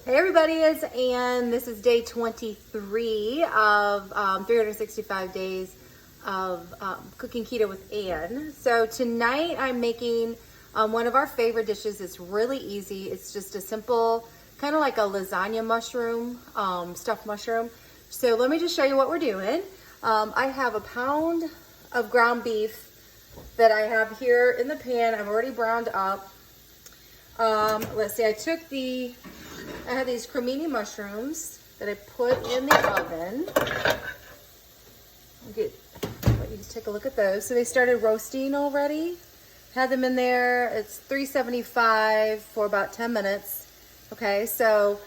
Hey everybody, it's Ann. This is day 23 of 365 days of cooking keto with Ann. So tonight I'm making one of our favorite dishes. It's really easy. It's just a simple, kind of like a lasagna mushroom, stuffed mushroom. So let me just show you what we're doing. I have a pound of ground beef that I have here in the pan. I've already browned up. Let's see, I have these cremini mushrooms that I put in the oven. Let you just take a look at those. So they started roasting already. Had them in there. It's 375 for about 10 minutes. Okay, so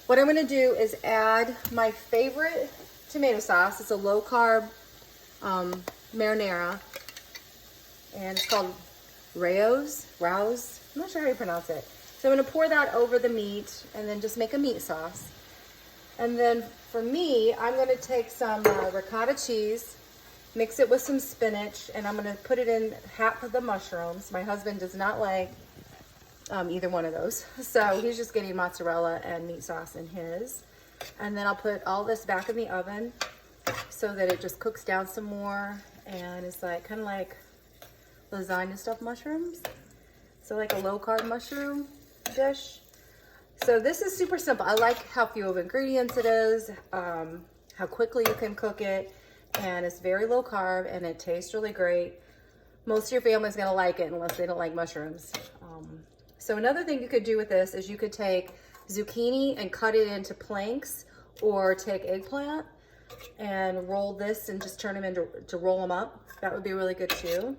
what I'm gonna do is add my favorite tomato sauce. It's a low carb marinara, and it's called Rouse. I'm not sure how you pronounce it. So I'm gonna pour that over the meat and then just make a meat sauce. And then for me, I'm gonna take some ricotta cheese, mix it with some spinach, and I'm gonna put it in half of the mushrooms. My husband does not like either one of those. So he's just getting mozzarella and meat sauce in his. And then I'll put all this back in the oven so that it just cooks down some more. And it's like kind of like lasagna stuffed mushrooms. So like a low carb mushroom dish. So this is super simple. I like how few of ingredients it is, how quickly you can cook it, and it's very low carb and it tastes really great. Most of your family's gonna like it unless they don't like mushrooms. So another thing you could do with this is you could take zucchini and cut it into planks, or take eggplant and roll this and just turn them into roll them up. That would be really good too.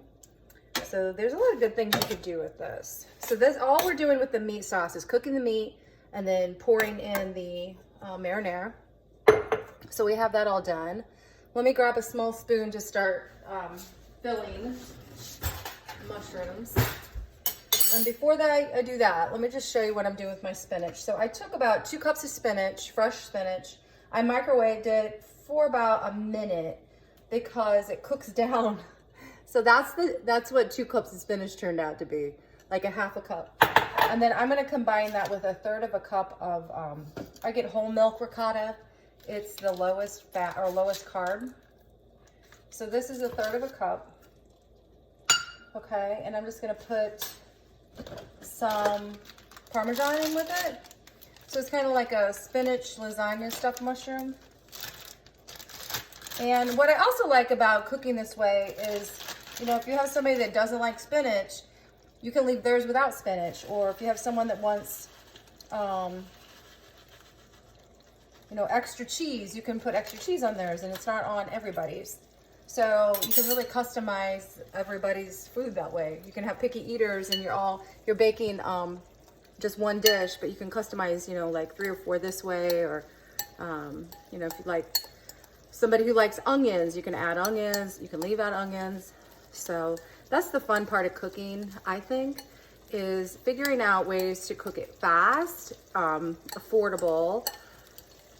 So there's a lot of good things you could do with this. So this, all we're doing with the meat sauce is cooking the meat and then pouring in the marinara. So we have that all done. Let me grab a small spoon to start filling mushrooms. And before that, I do that, let me just show you what I'm doing with my spinach. So I took about 2 cups of spinach, fresh spinach. I microwaved it for about a minute because it cooks down. So that's what 2 cups of spinach turned out to be, like a half a cup. And then I'm gonna combine that with 1/3 of a cup of, I get whole milk ricotta. It's the lowest fat or lowest carb. So this is 1/3 of a cup. Okay, and I'm just gonna put some Parmesan in with it. So it's kind of like a spinach lasagna stuffed mushroom. And what I also like about cooking this way is, you know, if you have somebody that doesn't like spinach, you can leave theirs without spinach. Or if you have someone that wants, you know, extra cheese, you can put extra cheese on theirs and it's not on everybody's. So you can really customize everybody's food that way. You can have picky eaters and you're baking just one dish, but you can customize, you know, like 3 or 4 this way, or, you know, if you like somebody who likes onions, you can add onions, you can leave out onions. So that's the fun part of cooking, I think, is figuring out ways to cook it fast, affordable,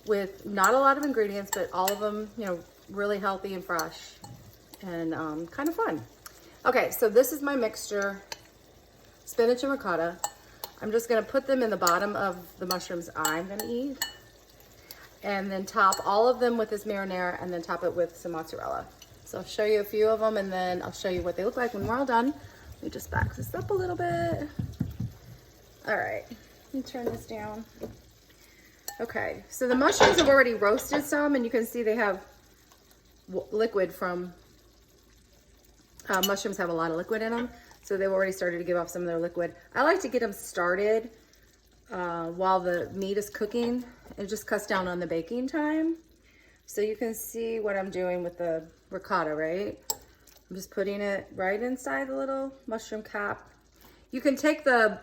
with not a lot of ingredients, but all of them, you know, really healthy and fresh and kind of fun. Okay, so this is my mixture, spinach and ricotta. I'm just gonna put them in the bottom of the mushrooms I'm gonna eat, and then top all of them with this marinara, and then top it with some mozzarella. So I'll show you a few of them, and then I'll show you what they look like when we're all done. Let me just back this up a little bit. All right, let me turn this down. Okay, so the mushrooms have already roasted some, and you can see they have liquid from, mushrooms have a lot of liquid in them, so they've already started to give off some of their liquid. I like to get them started while the meat is cooking. It just cuts down on the baking time. So you can see what I'm doing with the ricotta, right? I'm just putting it right inside the little mushroom cap. You can take the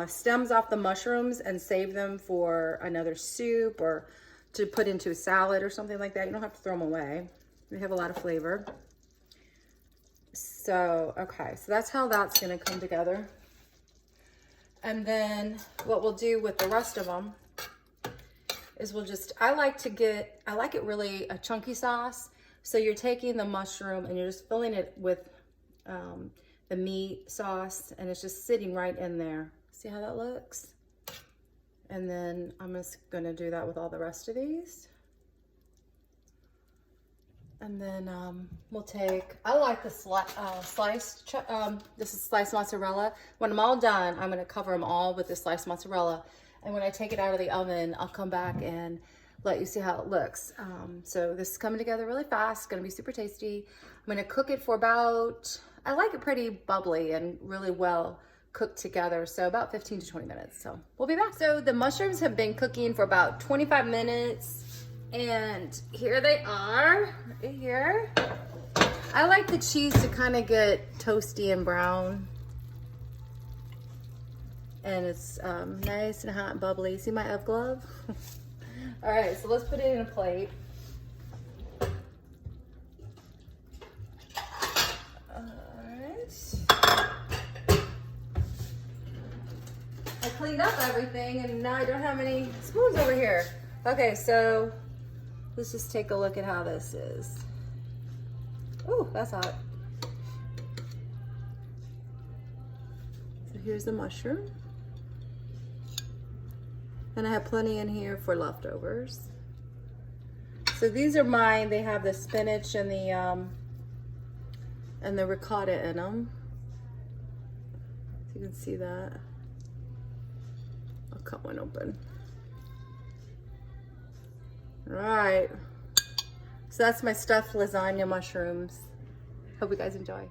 stems off the mushrooms and save them for another soup or to put into a salad or something like that. You don't have to throw them away. They have a lot of flavor. So, okay, so that's how that's gonna come together. And then what we'll do with the rest of them is I like it really a chunky sauce. So you're taking the mushroom and you're just filling it with the meat sauce, and it's just sitting right in there. See how that looks? And then I'm just gonna do that with all the rest of these. And then we'll take, I like the sliced, this is sliced mozzarella. When I'm all done, I'm gonna cover them all with the sliced mozzarella. And when I take it out of the oven, I'll come back and let you see how it looks. So this is coming together really fast, gonna be super tasty. I'm gonna cook it for about, I like it pretty bubbly and really well cooked together. So about 15 to 20 minutes. So we'll be back. So the mushrooms have been cooking for about 25 minutes. And here they are, right here. I like the cheese to kind of get toasty and brown. And it's nice and hot and bubbly. See my F glove? All right, so let's put it in a plate. All right. I cleaned up everything and now I don't have any spoons over here. Okay, so let's just take a look at how this is. Oh, that's hot. So here's the mushroom. And I have plenty in here for leftovers. So these are mine. They have the spinach and the ricotta in them. So you can see that. I'll cut one open. All right. So that's my stuffed lasagna mushrooms. Hope you guys enjoy.